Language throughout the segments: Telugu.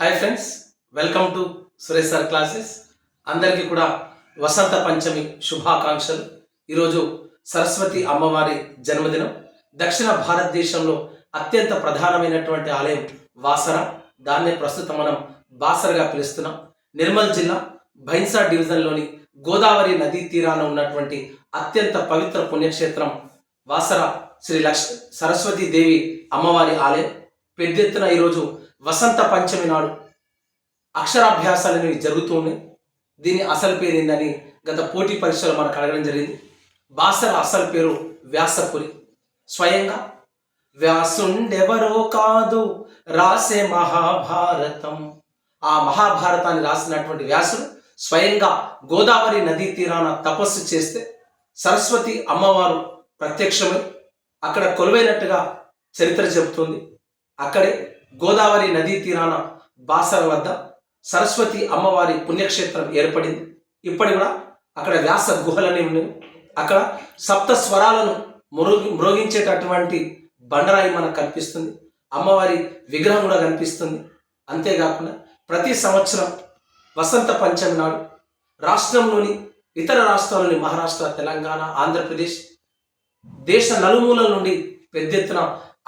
Hi friends, welcome to Suresh sir classes. అందరికీ కూడా వసంత పంచమి శుభాకాంక్షలు. ఈరోజు సరస్వతి అమ్మవారి జన్మదినం. దక్షిణ భారతదేశంలో అత్యంత ప్రధానమైనటువంటి ఆలయం వాసర. దాన్నే ప్రస్తుతం మనం బాసరగా పిలుస్తున్నాం. నిర్మల్ జిల్లా భైన్సా డివిజన్లోని గోదావరి నదీ తీరాన ఉన్నటువంటి అత్యంత పవిత్ర పుణ్యక్షేత్రం వాసర శ్రీ సరస్వతీ దేవి అమ్మవారి ఆలయం. పెద్ద ఎత్తున ఈరోజు వసంత పంచమి నాడు అక్షరాభ్యాసాలు జరుగుతూ ఉన్నాయి. దీని అసలు పేరు ఏందని గత పోటీ పరీక్షలు మనకు అడగడం జరిగింది. బాసర అసలు పేరు వ్యాసపురి. స్వయంగా వ్యాసుండెవరో కాదు రాసే మహాభారతం. ఆ మహాభారతాన్ని రాసినటువంటి వ్యాసుడు స్వయంగా గోదావరి నదీ తీరాన తపస్సు చేస్తే సరస్వతి అమ్మవారు ప్రత్యక్షమై అక్కడ కొలువైనట్టుగా చరిత్ర చెబుతుంది. అక్కడే గోదావరి నదీ తీరాన బాసర వద్ద సరస్వతి అమ్మవారి పుణ్యక్షేత్రం ఏర్పడింది. ఇప్పటి కూడా అక్కడ వ్యాస గుహలనే ఉన్నాయి. అక్కడ సప్త స్వరాలను మ్రోగించేటటువంటి బండరాయి మనకు కనిపిస్తుంది. అమ్మవారి విగ్రహం కూడా కనిపిస్తుంది. అంతేకాకుండా ప్రతి సంవత్సరం వసంత పంచమి నాడు రాష్ట్రంలోని ఇతర రాష్ట్రాలని మహారాష్ట్ర, తెలంగాణ, ఆంధ్రప్రదేశ్ దేశ నలుమూలల నుండి పెద్ద ఎత్తున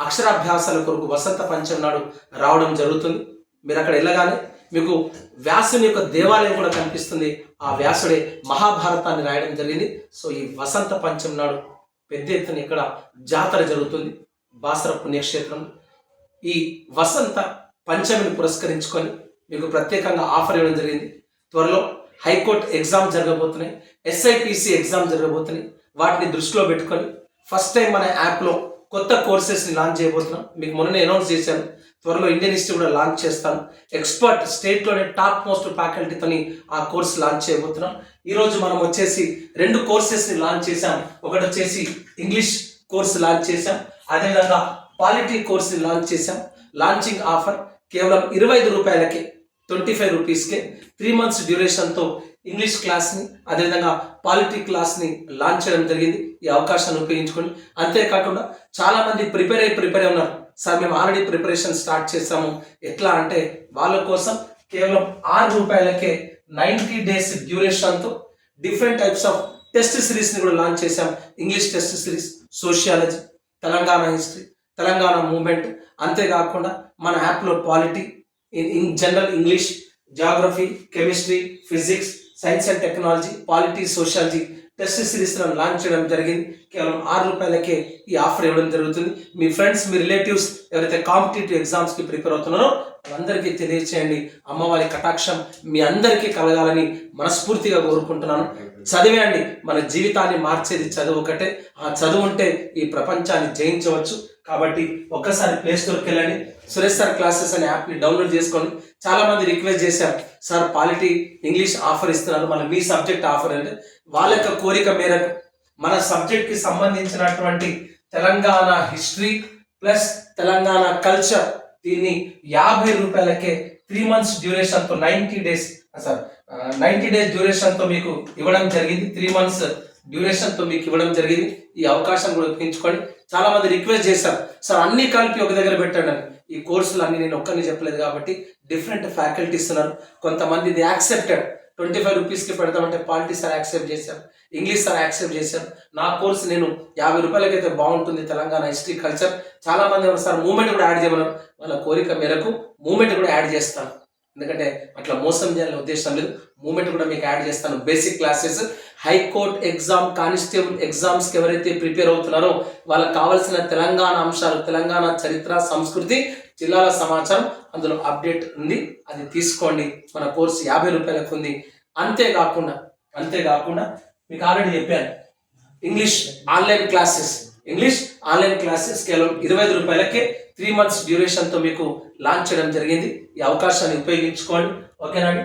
అక్షరాభ్యాసాల కొరకు వసంత పంచమి నాడు రావడం జరుగుతుంది. మీరు అక్కడ వెళ్ళగానే మీకు వ్యాసుని యొక్క దేవాలయం కూడా కనిపిస్తుంది. ఆ వ్యాసుడే మహాభారతాన్ని రాయడం జరిగింది. సో ఈ వసంత పంచమి నాడు పెద్ద ఎత్తున ఇక్కడ జాతర జరుగుతుంది బాసర పుణ్యక్షేత్రం. ఈ వసంత పంచమిని పురస్కరించుకొని మీకు ప్రత్యేకంగా ఆఫర్ ఇవ్వడం జరిగింది. త్వరలో హైకోర్టు ఎగ్జామ్ జరగబోతున్నాయి, SIPC ఎగ్జామ్ జరగబోతున్నాయి. వాటిని దృష్టిలో పెట్టుకొని ఫస్ట్ టైం మన యాప్లో కొత్త కోర్సెస్ని లాంచ్ చేయబోతున్నాం. మీకు మొన్ననే అనౌన్స్ చేశాను. త్వరలో ఇండియన్ హిస్టరీ కూడా లాంచ్ చేస్తాను. ఎక్స్పర్ట్ స్టేట్లోనే టాప్ మోస్ట్ ఫ్యాకల్టీతోని ఆ కోర్స్ లాంచ్ చేయబోతున్నాం. ఈరోజు మనం వచ్చేసి 2 కోర్సెస్ని లాంచ్ చేశాం. ఒకటి వచ్చేసి ఇంగ్లీష్ కోర్స్ లాంచ్ చేశాం, అదేవిధంగా పాలిటీ కోర్స్ని లాంచ్ చేశాం. లాంచింగ్ ఆఫర్ కేవలం 25 రూపాయలకే, 25 రూపీస్కే 3 months డ్యూరేషన్తో ఇంగ్లీష్ క్లాస్ని అదేవిధంగా పాలిటీ క్లాస్ని లాంచ్ చేయడం జరిగింది. ఈ అవకాశాన్ని ఉపయోగించుకోండి. అంతేకాకుండా చాలామంది ప్రిపేర్ అయి ఉన్నారు. సార్ మేము ఆల్రెడీ ప్రిపరేషన్ స్టార్ట్ చేసాము, ఎట్లా అంటే వాళ్ళ కోసం కేవలం 6 రూపాయలకే 90 days డ్యూరేషన్తో డిఫరెంట్ టైప్స్ ఆఫ్ టెస్ట్ సిరీస్ని కూడా లాంచ్ చేశాం. English test series, sociology, Telangana history, Telangana movement, అంతేకాకుండా మన యాప్లో polity, general English, geography, chemistry, physics, science and technology, polity, sociology test సిరీస్లను లాంచ్ చేయడం జరిగింది. కేవలం 6 రూపాయలకే ఈ ఆఫర్ ఇవ్వడం జరుగుతుంది. మీ ఫ్రెండ్స్, మీ రిలేటివ్స్ ఎవరైతే కాంపిటేటివ్ ఎగ్జామ్స్కి ప్రిపేర్ అవుతున్నారో వాళ్ళందరికీ తెలియచేయండి. అమ్మవారి కటాక్షం మీ అందరికీ కలగాలని మనస్ఫూర్తిగా కోరుకుంటున్నాను. చదివేయండి. మన జీవితాన్ని మార్చేది చదువు ఒకటే. ఆ చదువు ఉంటే ఈ ప్రపంచాన్ని జయించవచ్చు. కాబట్టి ఒక్కసారి ప్లే స్టోర్కి వెళ్ళండి, సురేష్ సార్ క్లాసెస్ అనే యాప్ని డౌన్లోడ్ చేసుకోండి. చాలా మంది రిక్వెస్ట్ చేశారు, సార్ పాలిటీ ఇంగ్లీష్ ఆఫర్ ఇస్తున్నారు, మళ్ళీ మీ సబ్జెక్ట్ ఆఫర్ అంటే వాళ్ళ యొక్క కోరిక మేరకు మన సబ్జెక్ట్కి సంబంధించినటువంటి Telangana history plus Telangana culture దీన్ని 50 రూపాయలకే 3 months డ్యూరేషన్తో 90 days డ్యూరేషన్తో మీకు ఇవ్వడం జరిగింది. 3 months డ్యూరేషన్తో మీకు ఇవ్వడం జరిగింది. ఈ అవకాశం కూడా ఉపయోగించుకోండి. చాలా మంది రిక్వెస్ట్ చేశారు, సార్ అన్ని కలిపి ఒక దగ్గర పెట్టండి అని. ఈ కోర్సులు అన్ని నేను ఒక్కరిని చెప్పలేదు కాబట్టి డిఫరెంట్ ఫ్యాకల్టీస్ ఉన్నారు. కొంతమంది ఇది యాక్సెప్టెడ్ 25 రూపీస్కి పెడతామంటే పాలిటీ సార్ యాక్సెప్ట్ చేశారు, ఇంగ్లీష్ సార్ యాక్సెప్ట్ చేశారు. నా కోర్సు నేను 50 రూపాయలకైతే బాగుంటుంది, తెలంగాణ హిస్టరీ కల్చర్. చాలా మంది ఎవరు సార్ మూమెంట్ కూడా యాడ్ చేయమన్నారు. వాళ్ళ కోరిక మేరకు మూమెంట్ కూడా యాడ్ చేస్తాను. ఎందుకంటే అట్లా మోసం చేయాలనే ఉద్దేశం లేదు. మూమెంట్ కూడా మీకు యాడ్ చేస్తాను. Basic classes, high court exam, constable ఎగ్జామ్స్కి ఎవరైతే ప్రిపేర్ అవుతున్నారో వాళ్ళకి కావాల్సిన తెలంగాణ అంశాలు, తెలంగాణ చరిత్ర, సంస్కృతి, జిల్లాల సమాచారం అందులో అప్డేట్ ఉంది. అది తీసుకోండి. మన కోర్సు 50 రూపాయలకు ఉంది. అంతేకాకుండా మీకు ఆల్రెడీ చెప్పాను, ఇంగ్లీష్ ఆన్లైన్ క్లాసెస్ కేవలం 25 రూపాయలకే 3 months డ్యూరేషన్తో మీకు లాంచ్ చేయడం జరిగింది. ఈ అవకాశాన్ని ఉపయోగించుకోండి. ఓకేనండి.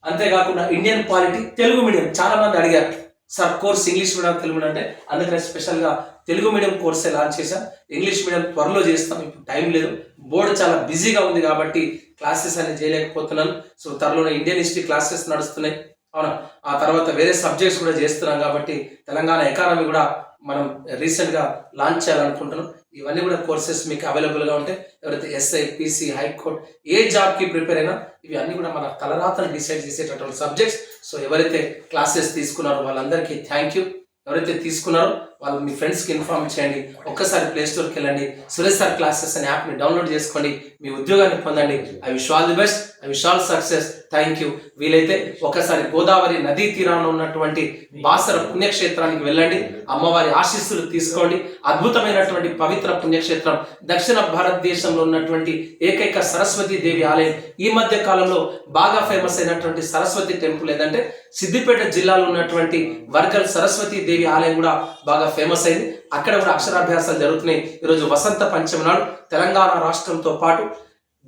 అంతేకాకుండా ఇండియన్ పాలిటీ తెలుగు మీడియం చాలా మంది అడిగారు, sir course English medium Telugu medium అంటే, అందుకని స్పెషల్గా తెలుగు మీడియం కోర్సే లాంచ్ చేశాం. ఇంగ్లీష్ మీడియం త్వరలో చేస్తాం. ఇప్పుడు టైం లేదు, బోర్డు చాలా బిజీగా ఉంది కాబట్టి క్లాసెస్ అనేది చేయలేకపోతున్నాను. సో త్వరలోనే ఇండియన్ హిస్టరీ క్లాసెస్ నడుస్తున్నాయి. అవునా, ఆ తర్వాత వేరే సబ్జెక్ట్స్ కూడా చేస్తున్నాం కాబట్టి తెలంగాణ ఎకానమీ కూడా మనం రీసెంట్గా లాంచ్ చేయాలనుకుంటున్నాం. ఇవన్నీ కూడా కోర్సెస్ మీకు అవైలబుల్గా ఉంటాయి. ఎవరైతే ఎస్ఐ, పీసీ, హైకోర్టు ఏ జాబ్కి ప్రిపేర్ అయినా ఇవి అన్నీ కూడా మన తలరాతను డిసైడ్ చేసేటటువంటి సబ్జెక్ట్స్. సో ఎవరైతే క్లాసెస్ తీసుకున్నారో వాళ్ళందరికీ థ్యాంక్ యూ. ఎవరైతే తీసుకున్నారో వాళ్ళు మీ ఫ్రెండ్స్కి ఇన్ఫార్మ్ చేయండి. ఒక్కసారి ప్లే స్టోర్కి వెళ్ళండి, సురేష్ సార్ క్లాసెస్ అనే యాప్ని డౌన్లోడ్ చేసుకోండి, మీ ఉద్యోగాన్ని పొందండి. I wish all the best, I wish all success. Thank you. వీలైతే ఒకసారి గోదావరి నదీ తీరాన ఉన్నటువంటి బాసర పుణ్యక్షేత్రానికి వెళ్ళండి, అమ్మవారి ఆశీస్సులు తీసుకోండి. అద్భుతమైనటువంటి పవిత్ర పుణ్యక్షేత్రం, దక్షిణ భారతదేశంలో ఉన్నటువంటి ఏకైక సరస్వతి దేవి ఆలయం. ఈ మధ్య కాలంలో బాగా ఫేమస్ అయినటువంటి సరస్వతి టెంపుల్ ఏదంటే సిద్దిపేట జిల్లాలో ఉన్నటువంటి వర్గల్ సరస్వతి దేవి ఆలయం కూడా బాగా ఫేమస్ అయింది. అక్కడ కూడా అక్షరాభ్యాసాలు జరుగుతున్నాయి. ఈరోజు వసంత పంచమి నాడు తెలంగాణ రాష్ట్రంతో పాటు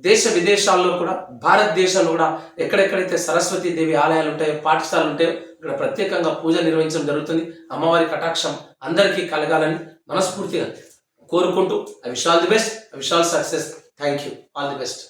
దేశ విదేశాల్లో కూడా, భారతదేశంలో కూడా ఎక్కడెక్కడైతే సరస్వతి దేవి ఆలయాలు ఉంటాయో, పాఠశాలలు ఉంటాయో ఇక్కడ ప్రత్యేకంగా పూజ నిర్వహించడం జరుగుతుంది. అమ్మవారి కటాక్షం అందరికీ కలగాలని మనస్ఫూర్తిగా కోరుకుంటూ I wish all the best, I wish all success. Thank you. All the best.